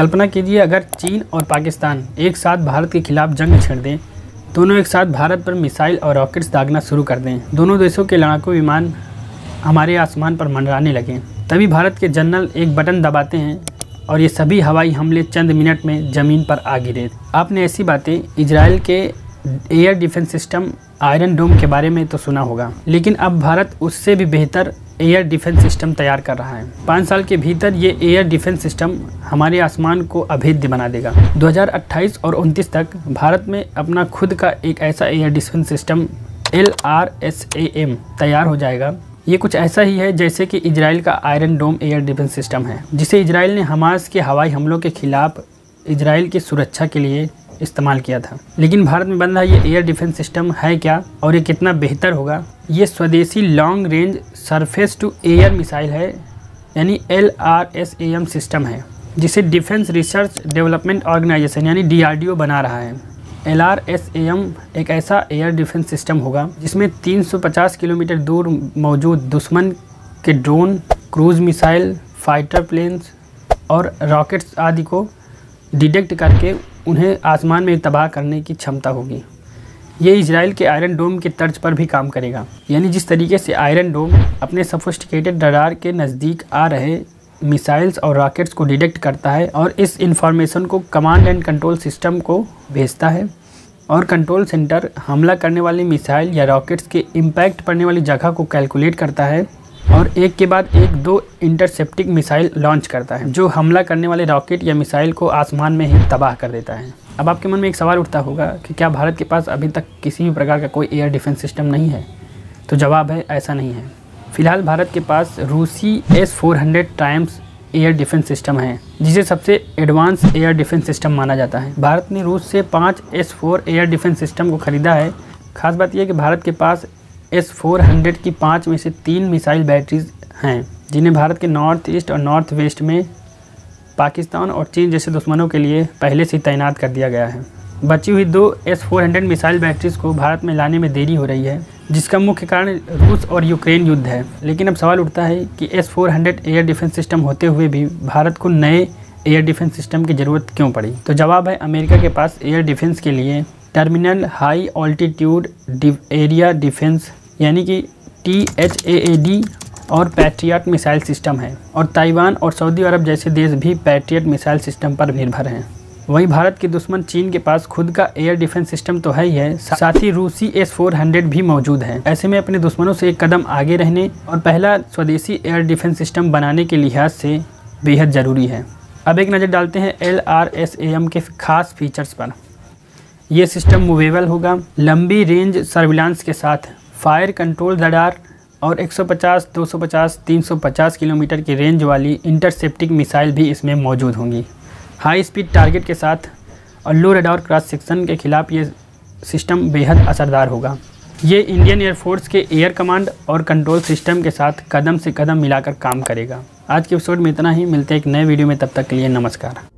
कल्पना कीजिए अगर चीन और पाकिस्तान एक साथ भारत के खिलाफ जंग छेड़ दें, दोनों एक साथ भारत पर मिसाइल और रॉकेट्स दागना शुरू कर दें, दोनों देशों के लड़ाकू विमान हमारे आसमान पर मंडराने लगें, तभी भारत के जनरल एक बटन दबाते हैं और ये सभी हवाई हमले चंद मिनट में ज़मीन पर आ गिरे। आपने ऐसी बातें इजराइल के एयर डिफेंस सिस्टम आयरन डोम के बारे में तो सुना होगा, लेकिन अब भारत उससे भी बेहतर एयर डिफेंस सिस्टम तैयार कर रहा है। 5 साल के भीतर ये एयर डिफेंस सिस्टम हमारे आसमान को अभेद्य बना देगा। 2028 और 29 तक भारत में अपना खुद का एक ऐसा एयर डिफेंस सिस्टम LRSAM तैयार हो जाएगा। ये कुछ ऐसा ही है जैसे कि इजराइल का आयरन डोम एयर डिफेंस सिस्टम है, जिसे इजराइल ने हमास के हवाई हमलों के खिलाफ इजराइल की सुरक्षा के लिए इस्तेमाल किया था। लेकिन भारत में बन रहा ये एयर डिफेंस सिस्टम है क्या और ये कितना बेहतर होगा? ये स्वदेशी long range surface to air missile है, यानी LRSAM सिस्टम है, जिसे डिफेंस रिसर्च डेवलपमेंट ऑर्गेनाइजेशन यानी DRDO बना रहा है। LRSAM एक ऐसा एयर डिफेंस सिस्टम होगा जिसमें 350 किलोमीटर दूर मौजूद दुश्मन के drone, cruise missile, fighter planes और रॉकेट्स आदि को डिटेक्ट करके उन्हें आसमान में तबाह करने की क्षमता होगी। ये इजराइल के आयरन डोम के तर्ज पर भी काम करेगा, यानी जिस तरीके से आयरन डोम अपने सोफिस्टिकेटेड रडार के नज़दीक आ रहे मिसाइल्स और रॉकेट्स को डिटेक्ट करता है और इस इंफॉर्मेशन को कमांड एंड कंट्रोल सिस्टम को भेजता है, और कंट्रोल सेंटर हमला करने वाली मिसाइल या रॉकेट्स के इम्पैक्ट पड़ने वाली जगह को कैलकुलेट करता है और एक के बाद एक 2 इंटरसेप्टिंग मिसाइल लॉन्च करता है, जो हमला करने वाले रॉकेट या मिसाइल को आसमान में ही तबाह कर देता है। अब आपके मन में एक सवाल उठता होगा कि क्या भारत के पास अभी तक किसी भी प्रकार का कोई एयर डिफेंस सिस्टम नहीं है? तो जवाब है, ऐसा नहीं है। फिलहाल भारत के पास रूसी S-400 Triumph air defence system है, जिसे सबसे एडवांस एयर डिफेंस सिस्टम माना जाता है। भारत ने रूस से 5 S-4 एयर डिफेंस सिस्टम को खरीदा है। खास बात यह कि भारत के पास S-400 की 5 में से 3 मिसाइल बैटरीज हैं, जिन्हें भारत के नॉर्थ ईस्ट और नॉर्थ वेस्ट में पाकिस्तान और चीन जैसे दुश्मनों के लिए पहले से तैनात कर दिया गया है। बची हुई 2 S-400 मिसाइल बैटरीज को भारत में लाने में देरी हो रही है, जिसका मुख्य कारण रूस और यूक्रेन युद्ध है। लेकिन अब सवाल उठता है कि S-400 एयर डिफेंस सिस्टम होते हुए भी भारत को नए एयर डिफेंस सिस्टम की ज़रूरत क्यों पड़ी? तो जवाब है, अमेरिका के पास एयर डिफेंस के लिए terminal high altitude area defence यानी कि THAAD और पैट्रियट मिसाइल सिस्टम है, और ताइवान और सऊदी अरब जैसे देश भी पैट्रियट मिसाइल सिस्टम पर निर्भर हैं। वहीं भारत के दुश्मन चीन के पास खुद का एयर डिफेंस सिस्टम तो है ही है, साथ ही रूसी S-400 भी मौजूद है। ऐसे में अपने दुश्मनों से एक कदम आगे रहने और पहला स्वदेशी एयर डिफेंस सिस्टम बनाने के लिहाज से बेहद ज़रूरी है। अब एक नज़र डालते हैं LRSAM के खास फीचर्स पर। यह सिस्टम मूवेबल होगा, लंबी रेंज सर्विलांस के साथ फायर कंट्रोल रडार और 150, 250, 350 किलोमीटर की रेंज वाली इंटरसेप्टिंग मिसाइल भी इसमें मौजूद होंगी। हाई स्पीड टारगेट के साथ और लो रडार क्रॉस सेक्शन के खिलाफ ये सिस्टम बेहद असरदार होगा। ये इंडियन एयरफोर्स के एयर कमांड और कंट्रोल सिस्टम के साथ कदम से कदम मिलाकर काम करेगा। आज के एपिसोड में इतना ही, मिलते हैं एक नए वीडियो में, तब तक के लिए नमस्कार।